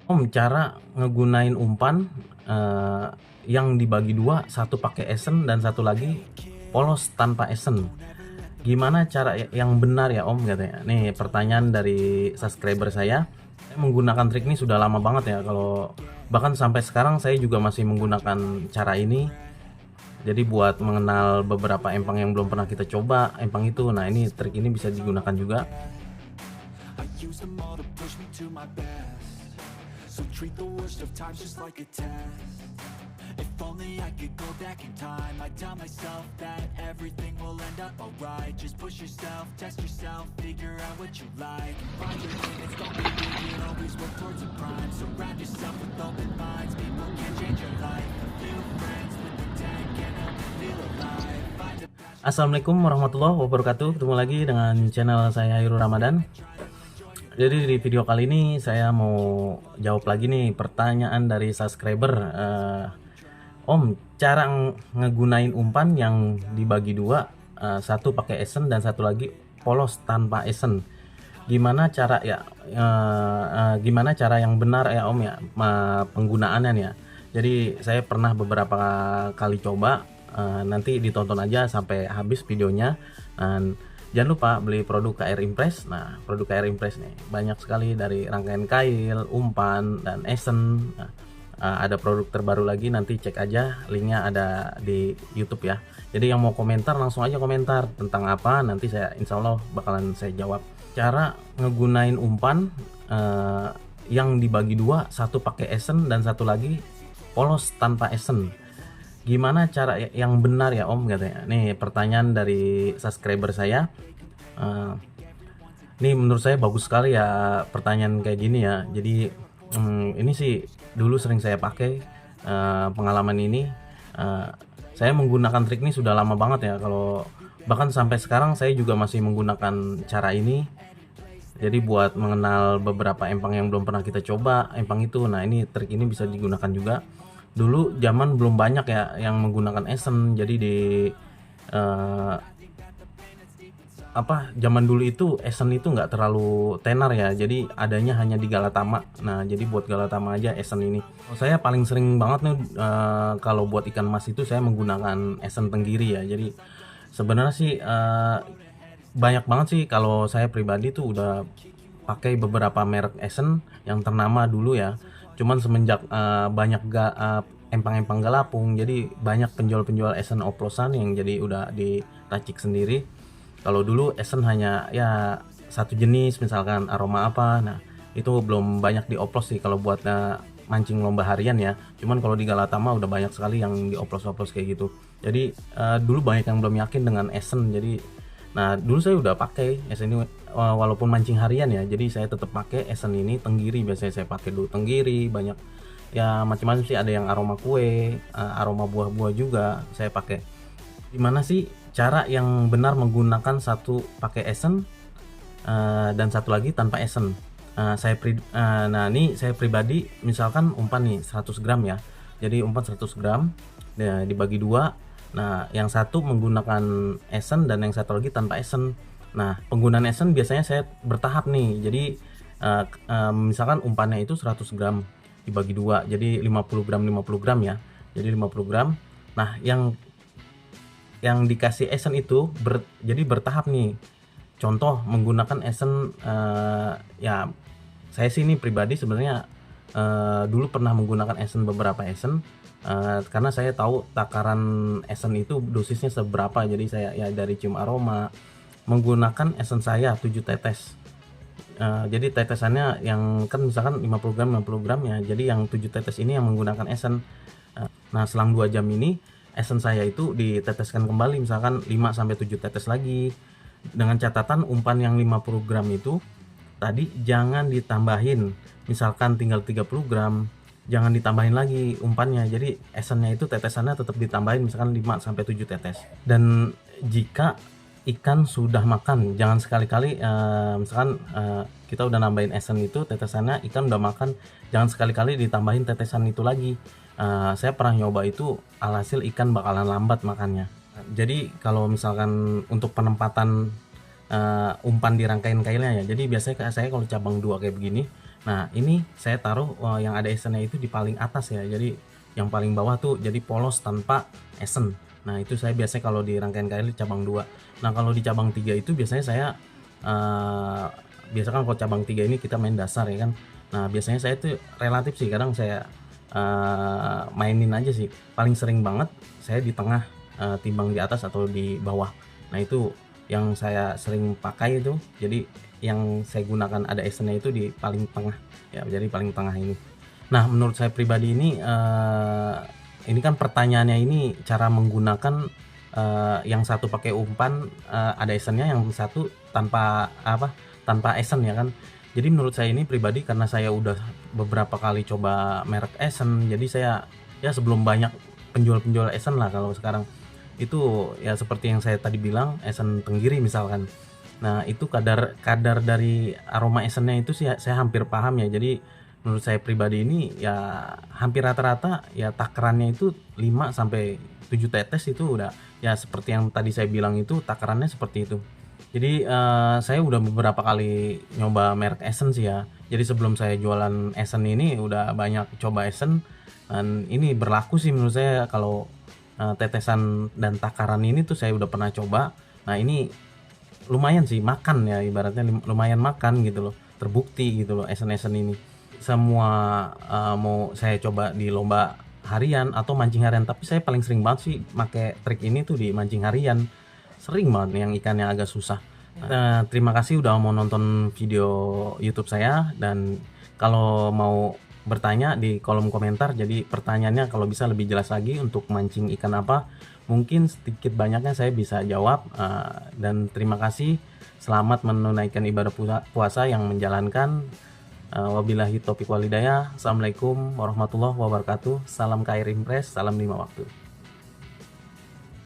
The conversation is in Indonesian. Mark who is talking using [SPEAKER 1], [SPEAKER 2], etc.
[SPEAKER 1] Cara ngegunain umpan, eee, yang dibagi 2, satu pakai esen dan satu lagi polos tanpa esen. Gimana cara yang benar ya Om, katanya. Nih pertanyaan dari subscriber saya menggunakan trik ini sudah lama banget ya, kalau bahkan sampai sekarang saya juga masih menggunakan cara ini. Jadi buat mengenal beberapa empang yang belum pernah kita coba, empang itu. Nah, ini trik ini bisa digunakan juga.
[SPEAKER 2] I use them all to push me to my best. So treat the worst of times just like a test. If only I could go back in time, I'd tell myself that everything will end up alright. Just push yourself, test yourself, figure out what you like, and find your limits, don't be rigid, always work towards a prime. Surround yourself with open minds, people can change your life. A few friends with intent can help you feel alive. Find a passion.
[SPEAKER 1] Assalamualaikum warahmatullahi wabarakatuh. Ketemu lagi dengan channel saya Hairul Ramadan. Jadi di video kali ini saya mau jawab lagi nih pertanyaan dari subscriber. Om, cara ngegunain umpan yang dibagi 2, satu pakai esen dan satu lagi polos tanpa esen. Gimana cara ya, gimana cara yang benar ya Om ya, penggunaannya ya. Jadi saya pernah beberapa kali coba, nanti ditonton aja sampai habis videonya. Dan jangan lupa beli produk KR Impress. Nah, produk KR Impress nih banyak sekali, dari rangkaian kail, umpan, dan esen. Nah, ada produk terbaru lagi, nanti cek aja, linknya ada di YouTube ya. Jadi yang mau komentar langsung aja komentar tentang apa, nanti saya insya Allah bakalan saya jawab. Cara ngegunain umpan, yang dibagi 2, satu pakai esen dan satu lagi polos tanpa esen. Gimana cara yang benar ya Om, katanya. Nih pertanyaan dari subscriber saya. Ini menurut saya bagus sekali ya pertanyaan kayak gini ya. Jadi ini sih dulu sering saya pakai, pengalaman ini. Saya menggunakan trik ini sudah lama banget ya, kalau bahkan sampai sekarang saya juga masih menggunakan cara ini. Jadi buat mengenal beberapa empang yang belum pernah kita coba, empang itu. Nah, ini trik ini bisa digunakan juga. Dulu zaman belum banyak ya yang menggunakan esen. Jadi di zaman dulu itu esen itu nggak terlalu tenar ya, jadi adanya hanya di Galatama. Nah, jadi buat Galatama aja esen ini. Saya paling sering banget nih, kalau buat ikan mas itu saya menggunakan esen tenggiri ya. Jadi sebenarnya sih banyak banget sih, kalau saya pribadi tuh udah pakai beberapa merek esen yang ternama dulu ya. Cuman semenjak banyak empang-empang galapung, jadi banyak penjual-penjual esen oplosan yang jadi udah diracik sendiri. Kalau dulu esen hanya ya satu jenis, misalkan aroma apa. Nah, itu belum banyak dioplos sih kalau buat mancing lomba harian ya. Cuman kalau di Galatama udah banyak sekali yang dioplos-oplos kayak gitu. Jadi dulu banyak yang belum yakin dengan esen. Jadi nah, dulu saya udah pakai esen ini, walaupun mancing harian ya. Jadi saya tetap pakai esen ini tenggiri, biasanya saya pakai dulu tenggiri, banyak ya macam-macam sih, ada yang aroma kue, aroma buah-buah juga saya pakai. Gimana sih cara yang benar menggunakan satu pakai esen, dan satu lagi tanpa esen? Nah, ini saya pribadi, misalkan umpan nih 100 gram ya. Jadi umpan 100 gram ya, dibagi 2. Nah, yang satu menggunakan esen dan yang satu lagi tanpa esen. Nah, penggunaan esen biasanya saya bertahap nih. Jadi misalkan umpannya itu 100 gram dibagi 2, jadi 50 gram 50 gram ya. Jadi 50 gram. Nah, yang dikasih esen itu jadi bertahap nih. Contoh menggunakan esen, ya saya sih ini pribadi sebenarnya dulu pernah menggunakan esen, beberapa esen, karena saya tahu takaran esen itu dosisnya seberapa. Jadi saya ya dari cium aroma menggunakan esen saya 7 tetes. Jadi tetesannya yang kan misalkan 50 gram 50 gram ya. Jadi yang 7 tetes ini yang menggunakan esen. Nah, selang 2 jam ini esen saya itu diteteskan kembali, misalkan 5 sampai 7 tetes lagi. Dengan catatan umpan yang 50 gram itu tadi jangan ditambahin. Misalkan tinggal 30 gram, jangan ditambahin lagi umpannya. Jadi esennya itu tetesannya tetap ditambahin, misalkan 5 sampai 7 tetes. Dan jika ikan sudah makan, jangan sekali-kali misalkan kita udah nambahin esen itu, tetesannya ikan udah makan, jangan sekali-kali ditambahin tetesan itu lagi. Saya pernah nyoba itu, alhasil ikan bakalan lambat makannya. Jadi kalau misalkan untuk penempatan umpan di rangkaian kailnya ya, jadi biasanya saya kalau cabang 2 kayak begini, Nah, ini saya taruh yang ada esennya itu di paling atas ya. Jadi yang paling bawah tuh jadi polos tanpa esen. Nah, itu saya biasanya kalau di rangkaian KL cabang 2. Nah, kalau di cabang 3 itu biasanya saya biasa kan kalau cabang 3 ini kita main dasar ya kan. Nah, biasanya saya tuh relatif sih kadang saya mainin aja sih. Paling sering banget saya di tengah timbang di atas atau di bawah. Nah, itu yang saya sering pakai itu. Jadi yang saya gunakan ada esennya itu di paling tengah ya, jadi paling tengah ini. Nah, menurut saya pribadi ini kan pertanyaannya ini cara menggunakan yang satu pakai umpan ada esennya, yang satu tanpa esen ya kan. Jadi menurut saya ini pribadi karena saya udah beberapa kali coba merek esen, jadi saya ya sebelum banyak penjual-penjual esen lah kalau sekarang itu ya seperti yang saya tadi bilang esen tenggiri misalkan. Nah, itu kadar dari aroma esennya itu sih saya hampir paham ya. Jadi menurut saya pribadi ini ya hampir rata-rata ya takarannya itu 5 sampai 7 tetes itu udah ya seperti yang tadi saya bilang itu takarannya seperti itu. Jadi saya udah beberapa kali nyoba merek esen sih ya. Jadi sebelum saya jualan esen ini udah banyak coba esen dan ini berlaku sih menurut saya kalau tetesan dan takaran ini tuh saya udah pernah coba. Nah, ini lumayan sih makan ya, ibaratnya lumayan makan gitu loh, terbukti gitu loh esen-esen ini. Semua mau saya coba di lomba harian atau mancing harian, tapi saya paling sering banget sih pakai trik ini tuh di mancing harian. Sering banget yang ikannya agak susah. Terima kasih udah mau nonton video YouTube saya, dan kalau mau bertanya di kolom komentar, jadi pertanyaannya kalau bisa lebih jelas lagi untuk mancing ikan apa, mungkin sedikit banyaknya saya bisa jawab. Dan terima kasih, selamat menunaikan ibadah puasa yang menjalankan. Wabillahi taufiq walhidayah. Assalamualaikum warahmatullahi wabarakatuh. Salam KR Impress, salam 5 waktu.